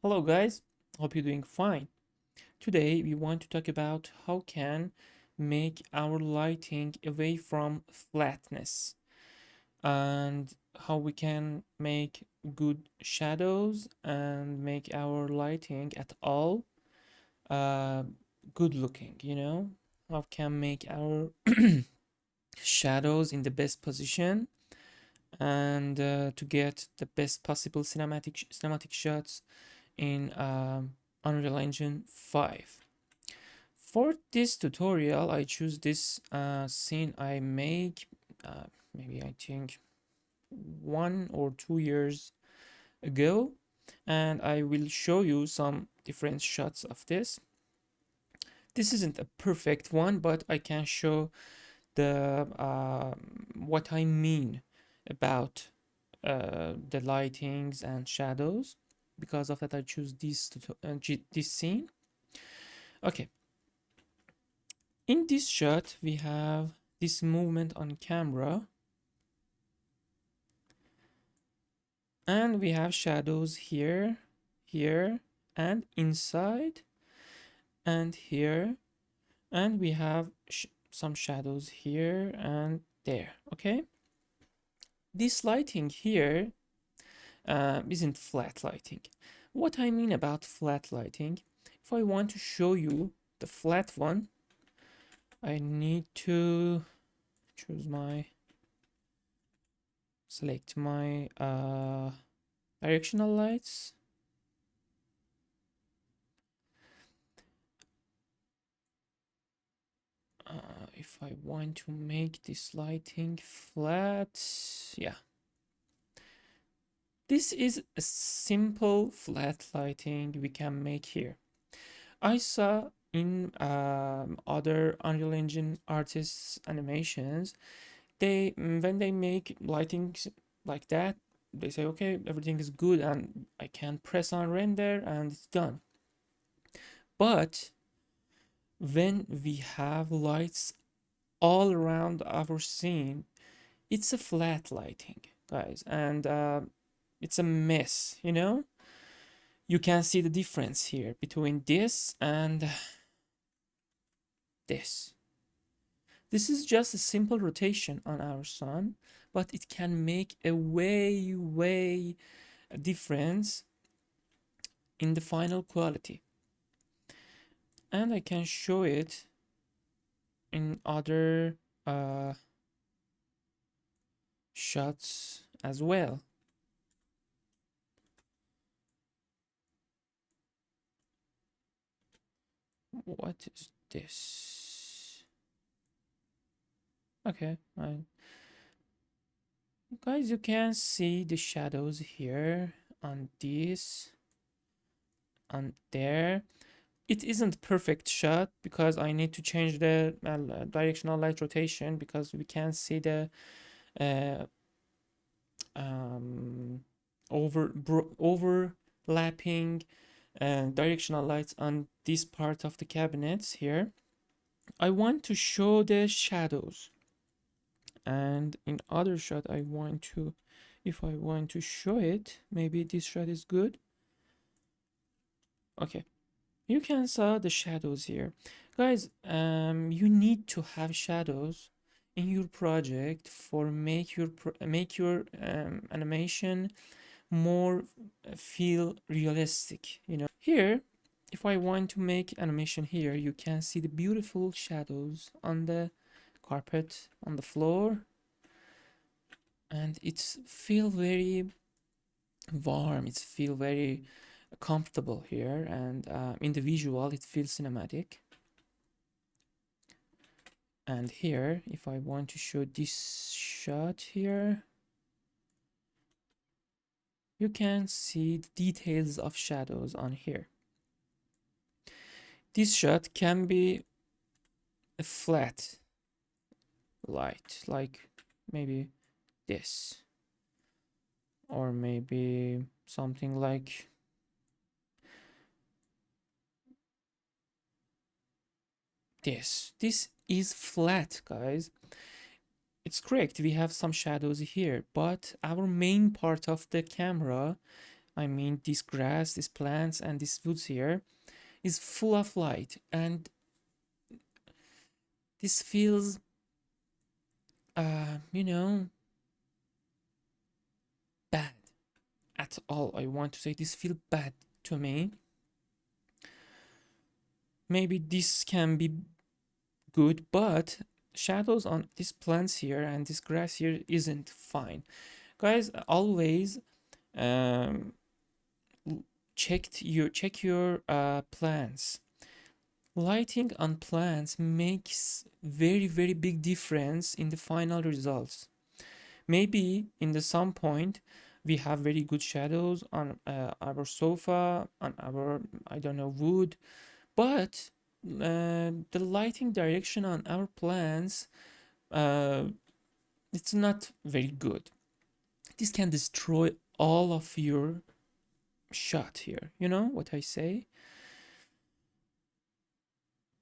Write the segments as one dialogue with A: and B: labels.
A: Hello guys, hope you're doing fine. Today we want to talk about how can make our lighting away from flatness and how we can make good shadows and make our lighting at all uh, good looking, How can make our shadows in the best position and to get the best possible cinematic shots in Unreal Engine 5. For this tutorial, I choose this scene I make maybe I think 1 or 2 years ago, and I will show you some different shots of this. This isn't a perfect one, but I can show the what I mean about the lightings and shadows. Because of that, I choose this scene. Okay, in this shot, we have this movement on camera, and we have shadows here, here, and inside, and here, and we have some shadows here and there. Okay, this lighting here isn't flat lighting. What I mean about flat lighting, if I want to show you the flat one, I need to choose my select my directional lights. If I want to make this lighting flat, yeah, this is a simple flat lighting we can make here. I saw in other Unreal Engine artists animations, when they make lightings like that, they say, okay, everything is good and I can press on render and it's done. But when we have lights all around our scene, it's a flat lighting, guys, and it's a mess, You can see the difference here between this and this. This is just a simple rotation on our sun, but it can make a way difference in the final quality. And I can show it in other shots as well. What is this? Okay, guys, you can see the shadows here on this, on there. It isn't perfect shot because I need to change the directional light rotation because we can see the uh, um, overlapping directional lights on this part of the cabinets here. I want to show the shadows, and in other shot I want to, if I want to show it, maybe this shot is good. Okay, you can saw the shadows here, guys. You need to have shadows in your project for make your animation more feel realistic, Here, if I want to make animation here, you can see the beautiful shadows on the carpet, on the floor, and it's feel very warm, it's feel very comfortable here, and in the visual it feels cinematic. And here, if I want to show this shot here, you can see the details of shadows on here. This shot can be a flat light, like maybe this, or maybe something like this. This is flat, guys. It's correct, we have some shadows here, but our main part of the camera, I mean this grass, these plants, and these woods here is full of light, and this feels, you know, bad at all. I want to say this feel bad to me. Maybe this can be good, but shadows on these plants here and this grass here isn't fine. Guys, always um, check your plants. Lighting on plants makes very big difference in the final results. Maybe in the some point we have very good shadows on our sofa, on our, I don't know, wood, but the lighting direction on our plants, uh, it's not very good. This can destroy all of your shot here. You know what I say?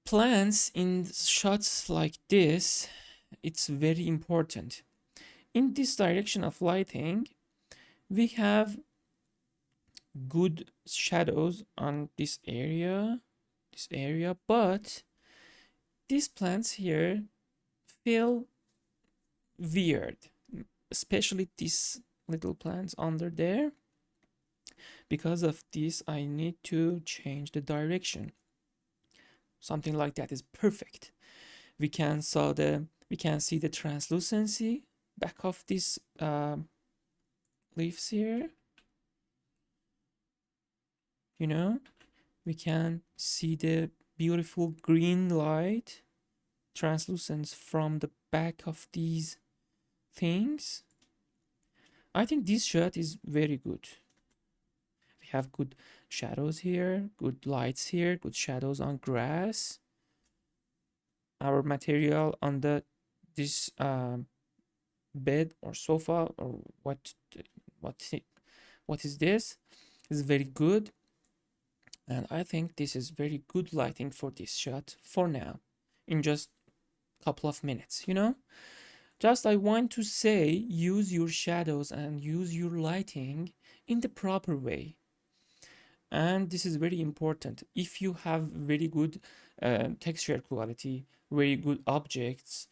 A: Plants in shots like this, it's very important. In this direction of lighting, we have good shadows on this area, but these plants here feel weird, especially these little plants under there. Because of this, I need to change the direction. Something like that is perfect. We can see the translucency back of these leaves here. You know, we can see the beautiful green light translucence from the back of these things. I think this shot is very good. We have good shadows here, good lights here, good shadows on grass. Our material on this bed or sofa or what is this is very good, and I think this is very good lighting for this shot for now, in just a couple of minutes, you know. Just I want to say, use your shadows and use your lighting in the proper way. And this is very important. If you have very good texture quality, very good objects,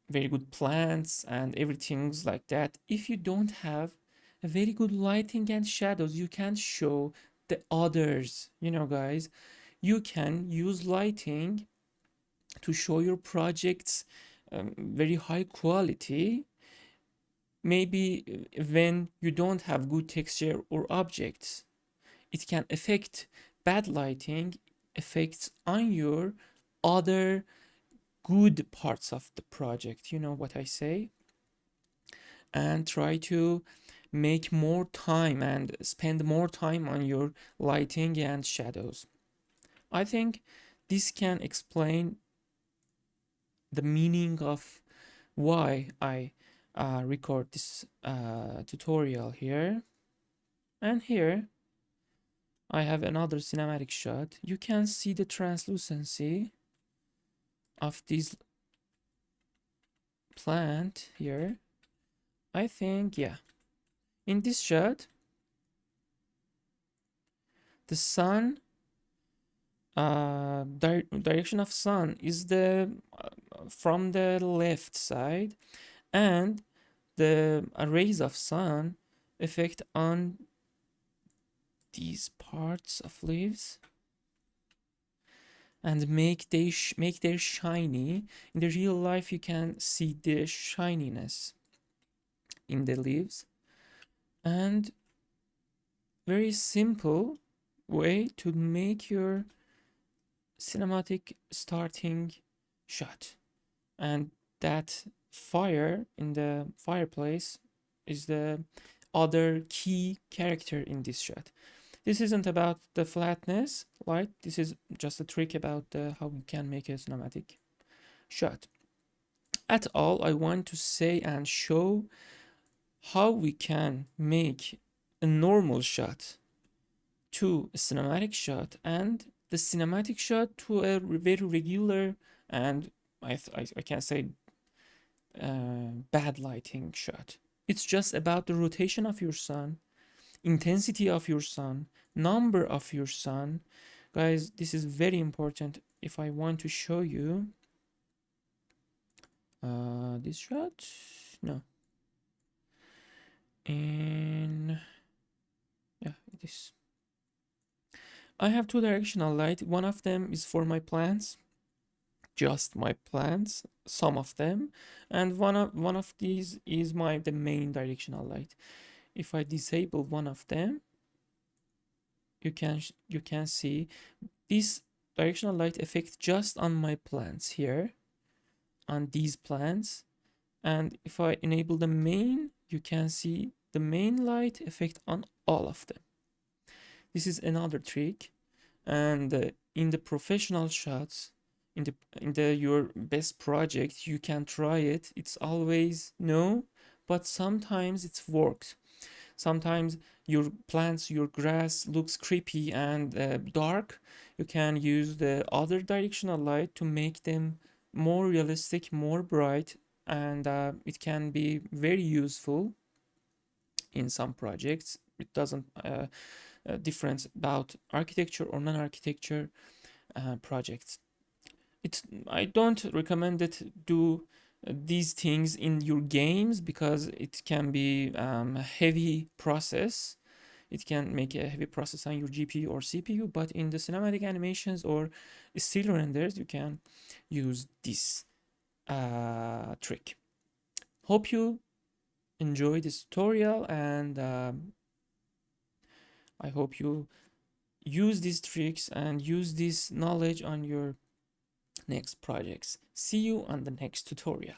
A: very good plants and everything's like that, if you don't have a very good lighting and shadows, you can't show the others, you know, guys. You can use lighting to show your projects very high quality. Maybe when you don't have good texture or objects, it can affect bad lighting effects on your other good parts of the project. You know what I say? And try to make more time and spend more time on your lighting and shadows. I think this can explain the meaning of why I record this tutorial here. And here I have another cinematic shot. You can see the translucency of this plant here. I think, yeah, in this shot, the sun, direction of sun is the from the left side, and the rays of sun affect on these parts of leaves and make their shiny. In the real life, you can see the shininess in the leaves. And very simple way to make your cinematic starting shot. And that fire in the fireplace is the other key character in this shot. This isn't about the flatness light. This is just a trick about how we can make a cinematic shot. At all, I want to say and show how we can make a normal shot to a cinematic shot, and the cinematic shot to a very regular and I can say bad lighting shot. It's just about the rotation of your sun. intensity of your sun, number of your sun. Guys, this is very important. If I want to show you this shot, no, and yeah, it is. I have two directional light. One of them is for my plants, just my plants, some of them, and one of these is the main directional light. If I disable one of them, you can see this directional light effect just on my plants here, on these plants. And if I enable the main, you can see the main light effect on all of them. This is another trick. And in the professional shots, in the your best project, you can try it. It's always no, but sometimes it works. Sometimes your plants, your grass looks creepy and dark. You can use the other directional light to make them more realistic, more bright, and it can be very useful in some projects. It doesn't difference about architecture or non-architecture projects. I don't recommend it do these things in your games because it can be a heavy process. It can make a heavy process on your GPU or CPU, but in the cinematic animations or still renders, you can use this trick. Hope you enjoyed this tutorial, and I hope you use these tricks and use this knowledge on your next projects. See you on the next tutorial.